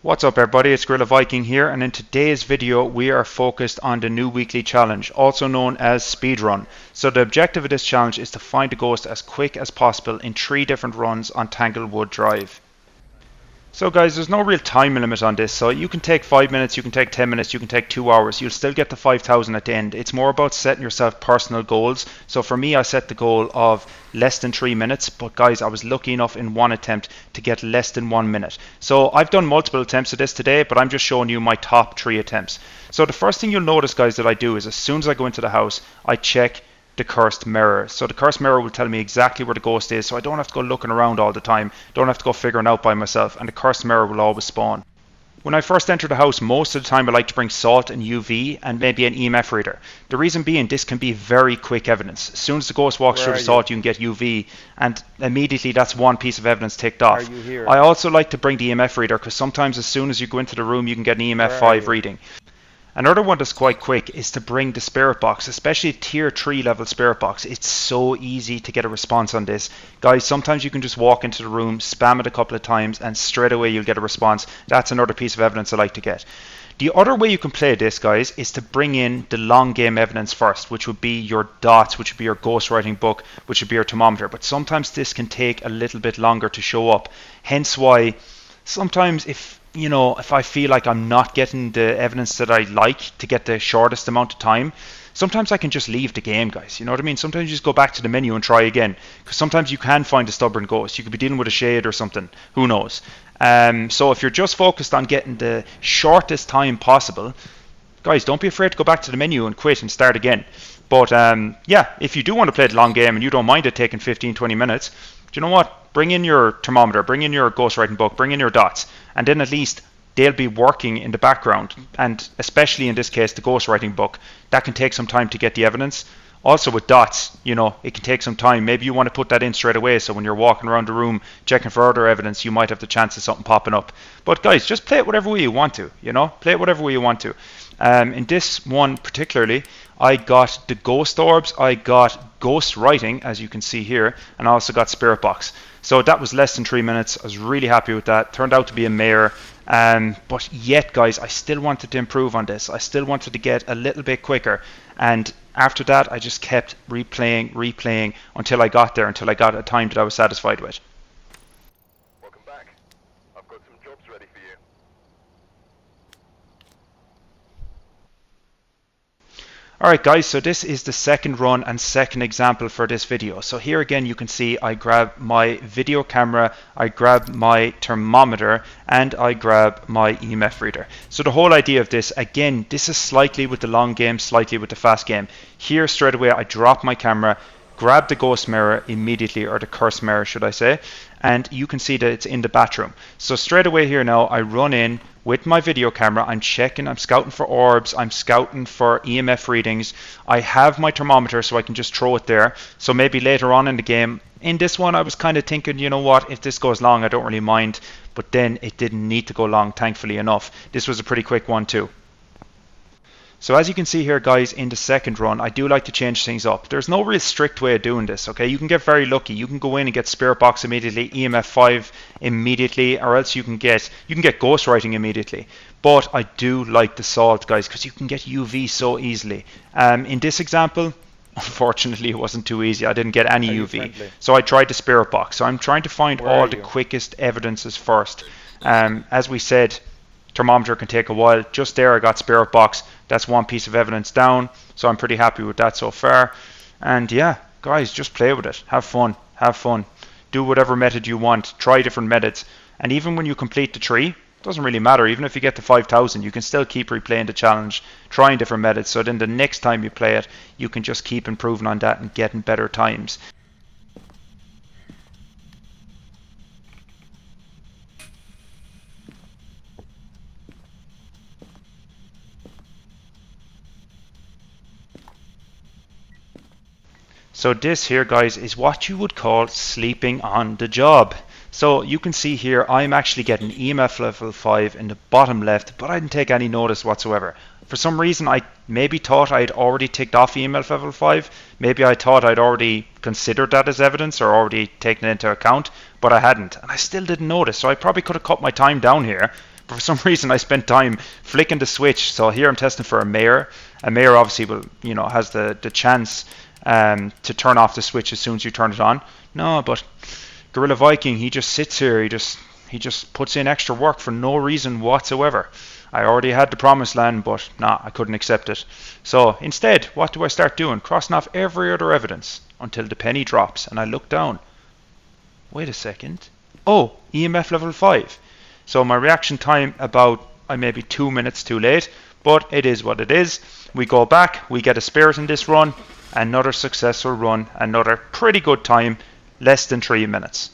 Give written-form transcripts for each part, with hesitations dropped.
What's up everybody, it's Gorilla Viking here, and in today's video we are focused on the new weekly challenge, also known as Speedrun. So the objective of this challenge is to find a ghost as quick as possible in 3 different runs on Tanglewood Drive. So guys, there's no real time limit on this, so you can take 5 minutes, you can take 10 minutes, you can take 2 hours, you'll still get the 5,000 at the end. It's more about setting yourself personal goals. So for me, I set the goal of less than 3 minutes, but guys, I was lucky enough in one attempt to get less than 1 minute. So I've done multiple attempts of this today, but I'm just showing you my top 3 attempts. So the first thing you'll notice, guys, that I do is as soon as I go into the house, I check the cursed mirror. So the cursed mirror will tell me exactly where the ghost is, so I don't have to go looking around all the time, don't have to go figuring out by myself, and the cursed mirror will always spawn. When I first enter the house, most of the time I like to bring salt and UV and maybe an EMF reader. The reason being, this can be very quick evidence. As soon as the ghost walks through the salt, you can get UV, and immediately that's one piece of evidence ticked off. I also like to bring the EMF reader because sometimes as soon as you go into the room you can get an EMF 5 reading. Another one that's quite quick is to bring the spirit box, especially tier 3 level spirit box. It's so easy to get a response on this. Guys, sometimes you can just walk into the room, spam it a couple of times, and straight away you'll get a response. That's another piece of evidence I like to get. The other way you can play this, guys, is to bring in the long game evidence first, which would be your dots, which would be your ghostwriting book, which would be your thermometer. But sometimes this can take a little bit longer to show up. Hence why sometimes if I feel like I'm not getting the evidence that I like to get the shortest amount of time, sometimes I can just leave the game, guys. You know what I mean? Sometimes you just go back to the menu and try again. Because sometimes you can find a stubborn ghost. You could be dealing with a shade or something. Who knows? So if you're just focused on getting the shortest time possible, guys, don't be afraid to go back to the menu and quit and start again. But yeah, if you do want to play the long game and you don't mind it taking 15-20 minutes, do you know what? Bring in your thermometer, bring in your ghostwriting book, bring in your dots, and then at least they'll be working in the background. And especially in this case, the ghostwriting book, that can take some time to get the evidence. Also with dots, it can take some time. Maybe you want to put that in straight away, so when you're walking around the room checking for other evidence, you might have the chance of something popping up. But guys, just play it whatever way you want to, play it whatever way you want to. In this one particularly, I got the ghost orbs, I got ghost writing, as you can see here, and I also got spirit box. So that was less than 3 minutes. I was really happy with that. Turned out to be a mare. But yet, guys, I still wanted to improve on this. I still wanted to get a little bit quicker. And after that, I just kept replaying until I got there, until I got a time that I was satisfied with. Welcome back. I've got some jobs ready for you. Alright guys, so this is the second run and second example for this video. So here again you can see I grab my video camera, I grab my thermometer, and I grab my EMF reader. So the whole idea of this, again, this is slightly with the long game, slightly with the fast game. Here straight away I drop my camera, grab the ghost mirror immediately, or the cursed mirror should I say, and you can see that it's in the bathroom. So straight away here now I run in with my video camera, I'm checking, I'm scouting for orbs, I'm scouting for EMF readings. I have my thermometer so I can just throw it there. So maybe later on in the game, in this one I was kind of thinking, you know what, if this goes long I don't really mind, but then it didn't need to go long, thankfully enough. This was a pretty quick one too. So as you can see here, guys, in the second run, I do like to change things up. There's no real strict way of doing this, okay? You can get very lucky. You can go in and get Spirit Box immediately, EMF 5 immediately, or else you can get ghostwriting immediately. But I do like the salt, guys, because you can get UV so easily. In this example, unfortunately, it wasn't too easy. I didn't get any UV. So I tried the Spirit Box. So I'm trying to find all the quickest evidences first. As we said, thermometer can take a while. Just there I got spirit box. That's one piece of evidence down, so I'm pretty happy with that so far. And yeah, guys, just play with it. Have fun. Do whatever method you want. Try different methods. And even when you complete the tree, it doesn't really matter. Even if you get to 5,000, you can still keep replaying the challenge, trying different methods, so then the next time you play it, you can just keep improving on that and getting better times. So this here, guys, is what you would call sleeping on the job. So you can see here I'm actually getting EMF level 5 in the bottom left, but I didn't take any notice whatsoever. For some reason I maybe thought I'd already ticked off EMF level 5. Maybe I thought I'd already considered that as evidence or already taken it into account, but I hadn't. And I still didn't notice, so I probably could have cut my time down here. for some reason I spent time flicking the switch. So here I'm testing for a mayor. A mayor obviously will, has the chance to turn off the switch as soon as you turn it on. No, but Gorilla Viking, he just sits here. He just puts in extra work for no reason whatsoever. I already had the promised land, but nah, I couldn't accept it. So instead, what do I start doing? Crossing off every other evidence until the penny drops and I look down. Wait a second. Oh, EMF level 5. So my reaction time I may be 2 minutes too late, but it is what it is. We go back, we get a spirit in this run, another successful run, another pretty good time, less than 3 minutes.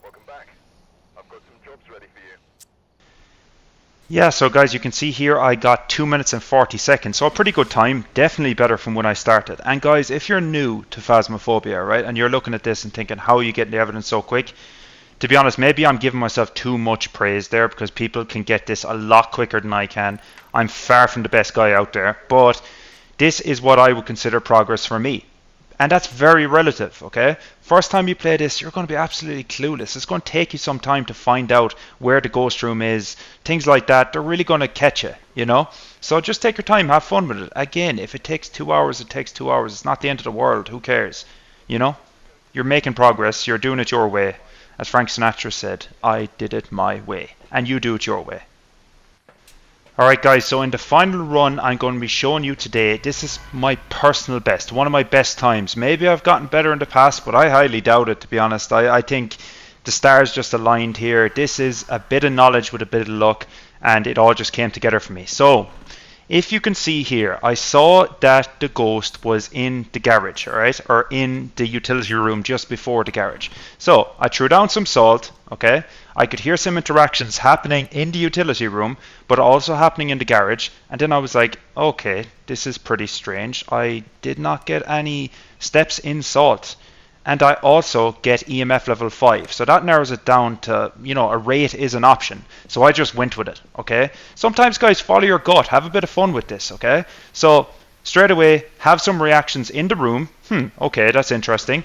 Welcome back. I've got some jobs ready for you. Yeah, so guys, you can see here I got 2 minutes and 40 seconds, so a pretty good time, definitely better from when I started. And guys, if you're new to Phasmophobia, right, and you're looking at this and thinking, how are you getting the evidence so quick? To be honest, maybe I'm giving myself too much praise there because people can get this a lot quicker than I can. I'm far from the best guy out there, but this is what I would consider progress for me. And that's very relative, okay? First time you play this, you're going to be absolutely clueless. It's going to take you some time to find out where the ghost room is. Things like that, they're really going to catch you. So just take your time, have fun with it. Again, if it takes 2 hours, it takes 2 hours. It's not the end of the world. Who cares? You're making progress. You're doing it your way. As Frank Sinatra said, I did it my way. And you do it your way. Alright guys, so in the final run I'm going to be showing you today, this is my personal best, one of my best times. Maybe I've gotten better in the past, but I highly doubt it, to be honest. I think the stars just aligned here. This is a bit of knowledge with a bit of luck, and it all just came together for me. So, if you can see here, I saw that the ghost was in the garage, alright? Or in the utility room just before the garage. So, I threw down some salt, okay? I could hear some interactions happening in the utility room, but also happening in the garage. And then I was like, okay, this is pretty strange. I did not get any steps in salt. And I also get EMF level 5. So that narrows it down to, a rate is an option. So I just went with it, okay? Sometimes, guys, follow your gut. Have a bit of fun with this, okay? So straight away, have some reactions in the room. Okay, that's interesting.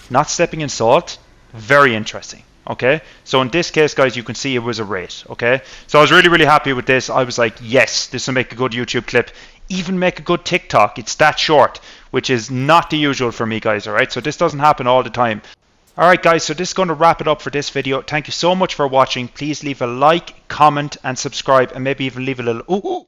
Not stepping in salt, very interesting. Okay, so in this case, guys, you can see it was a rate. Okay, so I was really, really happy with this. I was like, yes, this will make a good YouTube clip, even make a good TikTok. It's that short, which is not the usual for me, guys. All right, so this doesn't happen all the time. All right, guys, so this is going to wrap it up for this video. Thank you so much for watching. Please leave a like, comment, and subscribe, and maybe even leave a little ooh